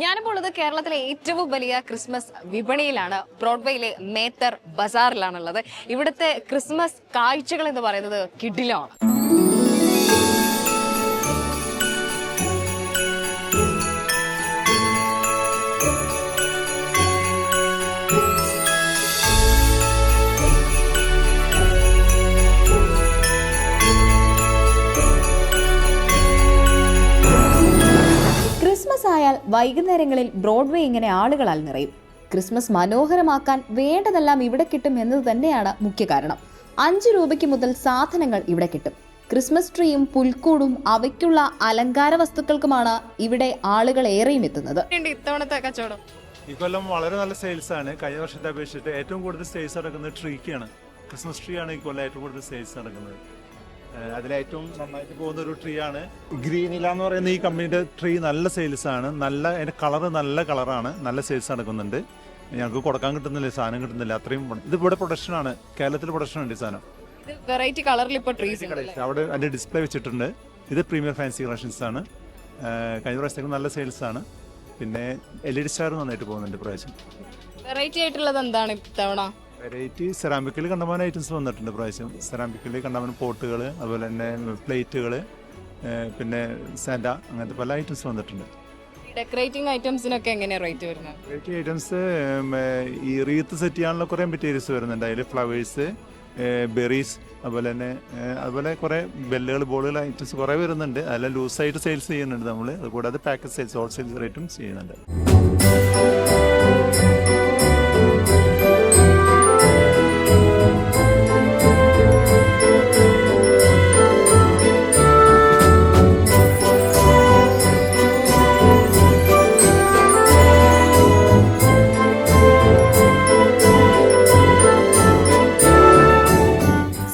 ഞാനിപ്പോൾ ഉള്ളത് കേരളത്തിലെ ഏറ്റവും വലിയ ക്രിസ്മസ് വിപണിയിലാണ്. ബ്രോഡ്വേയിലെ മേത്തർ ബസാറിലാണുള്ളത്. ഇവിടുത്തെ ക്രിസ്മസ് കാഴ്ചകൾ എന്ന് പറയുന്നത് കിടിലമാണ്. ക്രിസ്മസ് ആയാൽ വൈകുന്നേരങ്ങളിൽ ബ്രോഡ്വേ ഇങ്ങനെ ആളുകളാൽ നിറയും. ക്രിസ്മസ് മനോഹരമാക്കാൻ വേണ്ടതെല്ലാം ഇവിടെ കിട്ടും എന്നത് തന്നെയാണ് മുഖ്യ കാരണം. 5 രൂപയ്ക്ക് മുതൽ സാധനങ്ങൾ ഇവിടെ കിട്ടും. ക്രിസ്മസ് ട്രീയും പുൽക്കൂടും അവയ്ക്കുള്ള അലങ്കാര വസ്തുക്കൾക്കുമാണ് ഇവിടെ ആളുകൾ ഏറെയും എത്തുന്നത്. ഇത്തവണത്തെ കച്ചവടം ഈ കൊല്ലം വളരെ നല്ല സെയിൽസ് ആണ്. കഴിഞ്ഞ വർഷത്തെ അപേക്ഷിച്ചിട്ട് ഏറ്റവും കൂടുതൽ സെയിൽസ് നടക്കുന്നത് ട്രീക്കാണ്. ക്രിസ്മസ് ട്രീ ആണ് ഈ കൊല്ലം ഏറ്റവും കൂടുതൽ സെയിൽസ് നടക്കുന്നത്. അതിലേറ്റവും നന്നായിട്ട് പോകുന്ന ഒരു ട്രീ ആണ് ഗ്രീനില എന്ന് പറയുന്ന ഈ കമ്പനിയുടെ ട്രീ. നല്ല സെയിൽസ് ആണ്. അതിന്റെ കളറ് നല്ല കളറാണ്. നല്ല സെയിൽസ് നടക്കുന്നുണ്ട്. ഞങ്ങൾക്ക് കൊടുക്കാൻ കിട്ടുന്നില്ല, സാധനം കിട്ടുന്നില്ല. അത്രയും ഇത് ഇവിടെ പ്രൊഡക്ഷൻ ആണ്. കേരളത്തിൽ പ്രൊഡക്ഷൻ ഉണ്ട് ഈ സാധനം. വെറൈറ്റി കളറിൽ ഇപ്പോൾ ട്രീസ് അവിടെ അതിന്റെ ഡിസ്പ്ലേ വെച്ചിട്ടുണ്ട്. ഇത് പ്രീമിയം ഫാൻസി കളക്ഷൻസ് ആണ്. കഴിഞ്ഞ പ്രാവശ്യത്തേക്ക് നല്ല സെയിൽസ് ആണ്. പിന്നെ LED സ്റ്റാർ നന്നായിട്ട് പോകുന്നുണ്ട് പ്രാവശ്യം. വെറൈറ്റി ആയിട്ടുള്ളത് എന്താണ് ഇത്തവണ? വെറൈറ്റി സെറാമിക്കിൽ കണ്ടമാനം ഐറ്റംസ് വന്നിട്ടുണ്ട് പ്രാവശ്യം. സെറാമിക്കിൽ കണ്ടമാനം പോട്ടുകൾ, അതുപോലെ തന്നെ പ്ലേറ്റുകൾ, പിന്നെ സാൻഡ, അങ്ങനത്തെ പല ഐറ്റംസ് വന്നിട്ടുണ്ട്. ഡെക്കറേറ്റിംഗ് ഐറ്റംസിനൊക്കെ എങ്ങനെയാണ് റേറ്റ് വരുന്നത്? വെറൈറ്റി ഐറ്റംസ് ഈ റീത്ത് സെറ്റ് ചെയ്യാനുള്ള കുറേ മെറ്റീരിയൽസ് വരുന്നുണ്ട്. അതിൽ ഫ്ലവേഴ്സ്, ബെറീസ്, അതുപോലെ കുറേ ബെല്ലുകൾ, ബോളുകൾ ഐറ്റംസ് കുറേ വരുന്നുണ്ട്. അതെല്ലാം ലൂസായിട്ട് സെയിൽസ് ചെയ്യുന്നുണ്ട് നമ്മൾ. അതുകൂടാതെ പാക്കറ്റ് സെയിൽസ്, ഹോൾസെയിൽ റേറ്റും ചെയ്യുന്നുണ്ട്.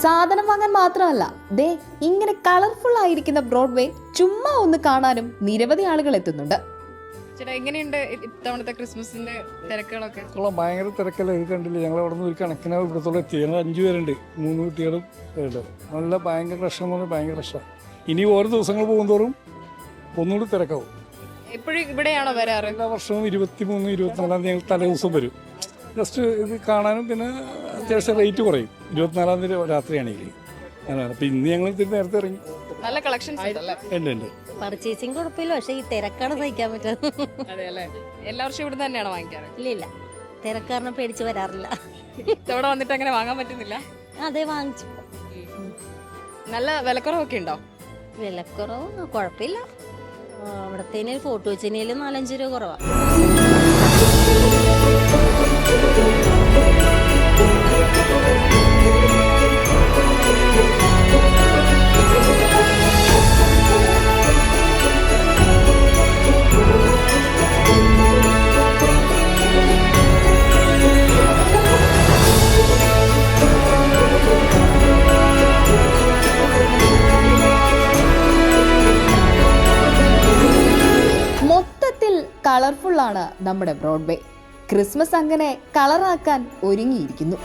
സാധനം വാങ്ങാൻ മാത്രമല്ല, ദേ ഇങ്ങനെ കളർഫുൾ ആയിരിക്കുന്ന ബ്രോഡ്വേ ചുമ്മാ ഒന്ന് കാണാനും നിരവധി ആളുകൾ എത്തുന്നുണ്ട്. ചേട്ടാ, എങ്ങനെയുണ്ട് ഇത്തവണത്തെ ക്രിസ്മസിന്റെ തിരക്കുകളൊക്കെ? ഭയങ്കര തിരക്കല്ല. ഇത് കണ്ടില്ല, ഞങ്ങൾ അവിടെ നിന്ന് ഒരു കണക്കിന് ഇവിടത്തോളം എത്തി. ഞങ്ങൾ 5 പേരുണ്ട്, 3 കുട്ടികളും ഉണ്ട്. നല്ല ഭയങ്കര റഷെന്ന് പറഞ്ഞാൽ ഭയങ്കര റഷാണ്. ഇനി ഓരോ ദിവസങ്ങൾ പോകുന്തോറും ഒന്നുകൂടി തിരക്കാവും. എപ്പോഴും ഇവിടെയാണോ വരാറ്? എല്ലാ വർഷവും 23, 24 തീയതി ഞങ്ങൾ തലേ ദിവസം വരും. ജസ്റ്റ് ഇത് കാണാനും പിന്നെ അത്യാവശ്യം റേറ്റ് കുറയും. 24 തീയതി രാത്രിയാണെങ്കിൽ അങ്ങനെയാണ്. അപ്പം ഇന്ന് ഞങ്ങൾ ഇത്തിരി നേരത്തെ ഇറങ്ങി. നല്ല കളക്ഷൻസ് ഉണ്ട്. പർച്ചേസിങ് കുഴപ്പമില്ല, പക്ഷെ ഈ തിരക്കാണ് സഹിക്കാൻ പറ്റുന്നത്. അതെ അല്ലേ? എല്ലാ വർഷവും ഇവിടെ തന്നെയാണോ വാങ്ങിക്കാറ്? ഇല്ല, തിരക്കാരനെ പേടിച്ച് വരാറില്ല. ഇവിടെ വന്നിട്ട് അങ്ങനെ വാങ്ങാൻ പറ്റുന്നില്ല? അതെ, വാങ്ങിച്ചു. നല്ല വിലക്കുറവൊക്കെ ഉണ്ടോ? വിലക്കുറവ് കുഴപ്പമില്ല. അവിടത്തേന് ഫോട്ടോ വെച്ചതിനേലും 4-5 രൂപ കുറവാ. മൊത്തത്തിൽ കളർഫുൾ ആണ് നമ്മുടെ ബ്രോഡ്വേ. ക്രിസ്മസ് അങ്ങനെ കളറാക്കാൻ ഒരുങ്ങിയിരിക്കുന്നു.